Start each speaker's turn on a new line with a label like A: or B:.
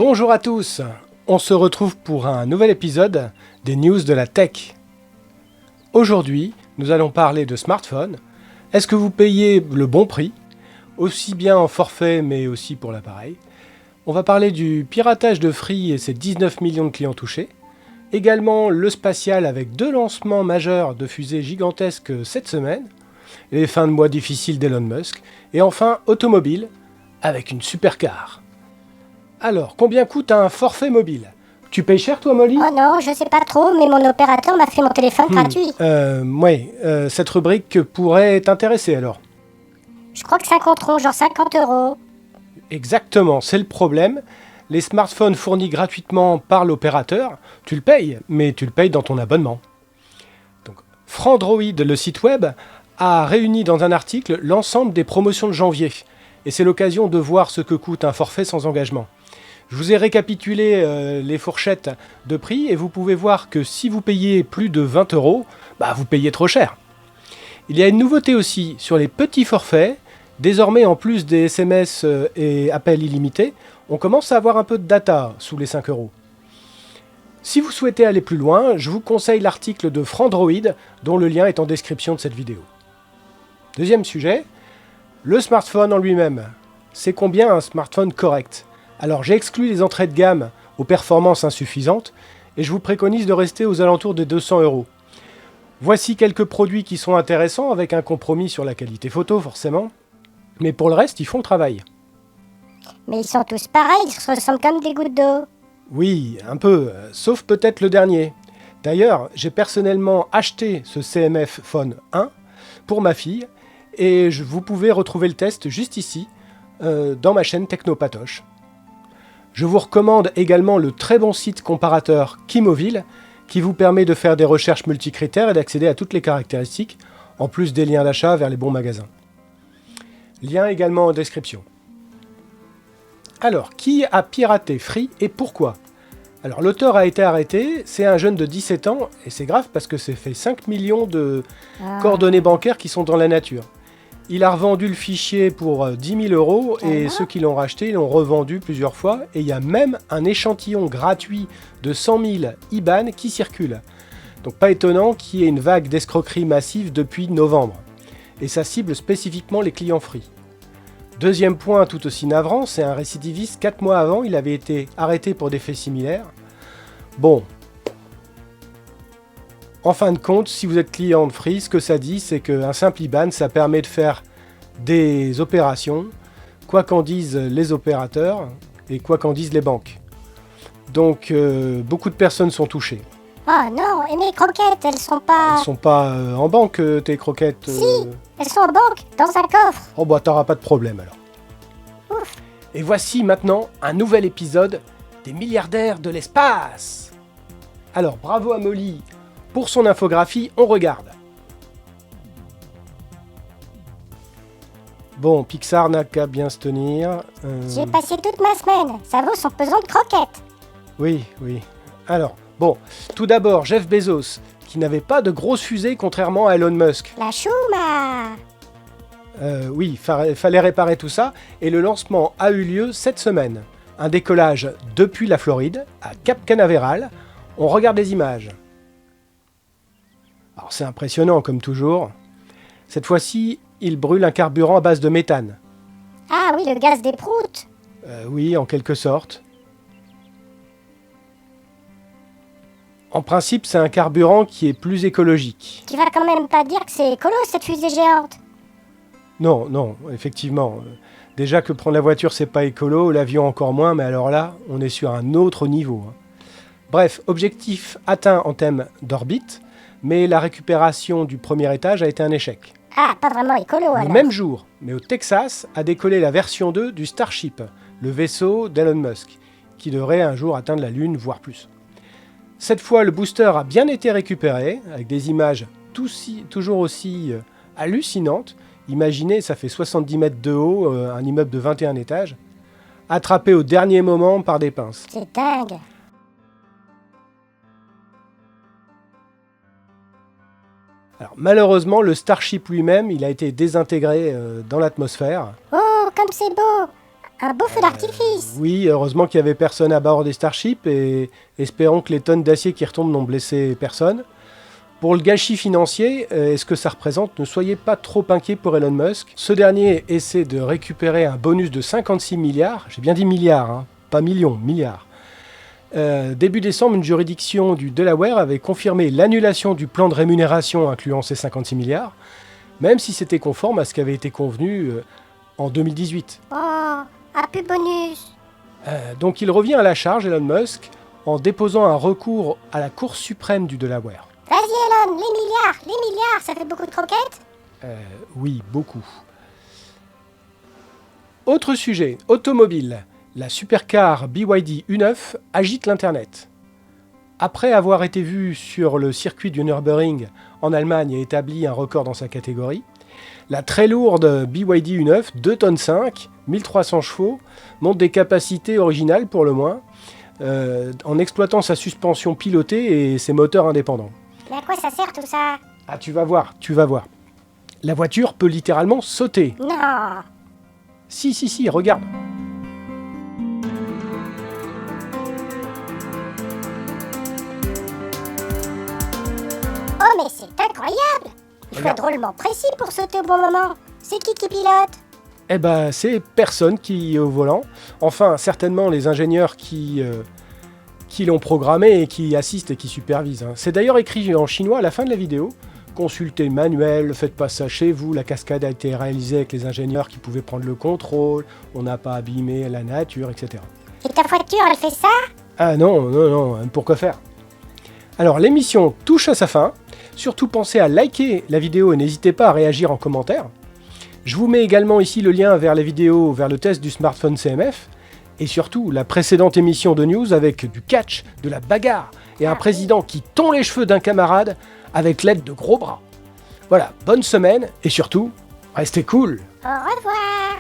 A: Bonjour à tous, on se retrouve pour un nouvel épisode des news de la tech. Aujourd'hui, nous allons parler de smartphone. Est-ce que vous payez le bon prix, aussi bien en forfait mais aussi pour l'appareil? On va parler du piratage de Free et ses 19 millions de clients touchés. Également le spatial avec 2 lancements majeurs de fusées gigantesques cette semaine. Les fins de mois difficiles d'Elon Musk. Et enfin automobile avec une supercar. Alors, combien coûte un forfait mobile? Tu payes cher toi, Molly?
B: Oh non, je sais pas trop, mais mon opérateur m'a fait mon téléphone gratuit.
A: Cette rubrique pourrait t'intéresser alors.
B: Je crois que ça compteront genre 50 €.
A: Exactement, c'est le problème. Les smartphones fournis gratuitement par l'opérateur, tu le payes, mais tu le payes dans ton abonnement. Donc, Frandroid, le site web, a réuni dans un article l'ensemble des promotions de janvier. Et c'est l'occasion de voir ce que coûte un forfait sans engagement. Je vous ai récapitulé les fourchettes de prix et vous pouvez voir que si vous payez plus de 20 €, vous payez trop cher. Il y a une nouveauté aussi sur les petits forfaits. Désormais, en plus des SMS et appels illimités, on commence à avoir un peu de data sous les 5 €. Si vous souhaitez aller plus loin, je vous conseille l'article de Frandroid, dont le lien est en description de cette vidéo. Deuxième sujet, le smartphone en lui-même. C'est combien un smartphone correct? Alors j'ai exclu les entrées de gamme aux performances insuffisantes et je vous préconise de rester aux alentours des 200 €. Voici quelques produits qui sont intéressants avec un compromis sur la qualité photo forcément, mais pour le reste ils font le travail.
B: Mais ils sont tous pareils, ils se ressemblent comme des gouttes d'eau.
A: Oui, un peu, sauf peut-être le dernier. D'ailleurs, j'ai personnellement acheté ce CMF Phone 1 pour ma fille et vous pouvez retrouver le test juste ici, dans ma chaîne Technopatoche. Je vous recommande également le très bon site comparateur Kimovil qui vous permet de faire des recherches multicritères et d'accéder à toutes les caractéristiques, en plus des liens d'achat vers les bons magasins. Lien également en description. Alors, qui a piraté Free et pourquoi? Alors, l'auteur a été arrêté, c'est un jeune de 17 ans, et c'est grave parce que c'est fait 5 millions de coordonnées bancaires qui sont dans la nature. Il a revendu le fichier pour 10 000 € et ceux qui l'ont racheté l'ont revendu plusieurs fois. Et il y a même un échantillon gratuit de 100 000 IBAN qui circule. Donc pas étonnant qu'il y ait une vague d'escroquerie massive depuis novembre. Et ça cible spécifiquement les clients Free. Deuxième point tout aussi navrant, c'est un récidiviste. 4 mois avant, il avait été arrêté pour des faits similaires. Bon. En fin de compte, si vous êtes client de Free, ce que ça dit, c'est qu'un simple IBAN, ça permet de faire des opérations, quoi qu'en disent les opérateurs et quoi qu'en disent les banques. Donc, beaucoup de personnes sont touchées.
B: Oh non, et mes croquettes, elles sont pas...
A: Elles sont pas en banque, tes croquettes.
B: Si, elles sont en banque, dans un coffre.
A: Oh t'auras pas de problème alors.
B: Ouf.
A: Et voici maintenant un nouvel épisode des milliardaires de l'espace. Alors, bravo à Molly. Pour son infographie, on regarde. Bon, Pixar n'a qu'à bien se tenir.
B: J'ai passé toute ma semaine, ça vaut son pesant de croquettes.
A: Oui. Alors, bon, tout d'abord, Jeff Bezos, qui n'avait pas de grosse fusée contrairement à Elon Musk.
B: La chouma.
A: Oui, fallait réparer tout ça, et le lancement a eu lieu cette semaine. Un décollage depuis la Floride, à Cap Canaveral. On regarde les images. Alors c'est impressionnant comme toujours. Cette fois-ci, il brûle un carburant à base de méthane.
B: Ah oui, le gaz des proutes.
A: Oui, en quelque sorte. En principe, c'est un carburant qui est plus écologique.
B: Tu vas quand même pas dire que c'est écolo cette fusée géante.
A: Non, effectivement. Déjà que prendre la voiture, c'est pas écolo, l'avion encore moins, mais alors là, on est sur un autre niveau. Bref, objectif atteint en termes d'orbite, mais la récupération du premier étage a été un échec.
B: Ah, pas vraiment écolo alors.
A: Le même jour, mais au Texas, a décollé la version 2 du Starship, le vaisseau d'Elon Musk, qui devrait un jour atteindre la Lune, voire plus. Cette fois, le booster a bien été récupéré, avec des images toujours aussi hallucinantes. Imaginez, ça fait 70 mètres de haut, un immeuble de 21 étages, attrapé au dernier moment par des pinces.
B: C'est dingue.
A: Alors, malheureusement, le Starship lui-même, il a été désintégré dans l'atmosphère.
B: Oh, comme c'est beau. Un beau feu d'artifice.
A: Oui, heureusement qu'il n'y avait personne à bord des Starship et espérons que les tonnes d'acier qui retombent n'ont blessé personne. Pour le gâchis financier et ce que ça représente, ne soyez pas trop inquiets pour Elon Musk. Ce dernier essaie de récupérer un bonus de 56 milliards, j'ai bien dit milliards, hein, pas millions, milliards. Début décembre, une juridiction du Delaware avait confirmé l'annulation du plan de rémunération incluant ces 56 milliards, même si c'était conforme à ce qui avait été convenu en 2018.
B: Oh, un plus bonus.
A: Donc il revient à la charge, Elon Musk, en déposant un recours à la Cour suprême du Delaware.
B: Vas-y Elon, les milliards, ça fait beaucoup de croquettes.
A: Oui, beaucoup. Autre sujet, automobile. La supercar BYD U9 agite l'Internet. Après avoir été vue sur le circuit du Nürburgring en Allemagne et établi un record dans sa catégorie, la très lourde BYD U9, 2 tonnes 5, 1300 chevaux, montre des capacités originales pour le moins, en exploitant sa suspension pilotée et ses moteurs indépendants.
B: Mais à quoi ça sert tout ça?
A: Ah, tu vas voir. La voiture peut littéralement sauter.
B: Non.
A: Si, regarde.
B: Oh mais c'est incroyable. Il faut être drôlement précis pour sauter au bon moment. C'est qui pilote?
A: Eh ben, c'est personne qui est au volant. Enfin, certainement les ingénieurs qui l'ont programmé et qui assistent et qui supervisent. C'est d'ailleurs écrit en chinois à la fin de la vidéo. Consultez le manuel, faites pas ça chez vous. La cascade a été réalisée avec les ingénieurs qui pouvaient prendre le contrôle. On n'a pas abîmé la nature, etc.
B: Et ta voiture, elle fait ça?
A: Ah non, pourquoi faire? Alors, l'émission touche à sa fin. Surtout pensez à liker la vidéo et n'hésitez pas à réagir en commentaire. Je vous mets également ici le lien vers les vidéos, vers le test du smartphone CMF. Et surtout, la précédente émission de news avec du catch, de la bagarre et un président qui tond les cheveux d'un camarade avec l'aide de gros bras. Voilà, bonne semaine et surtout, restez cool.
B: Au revoir.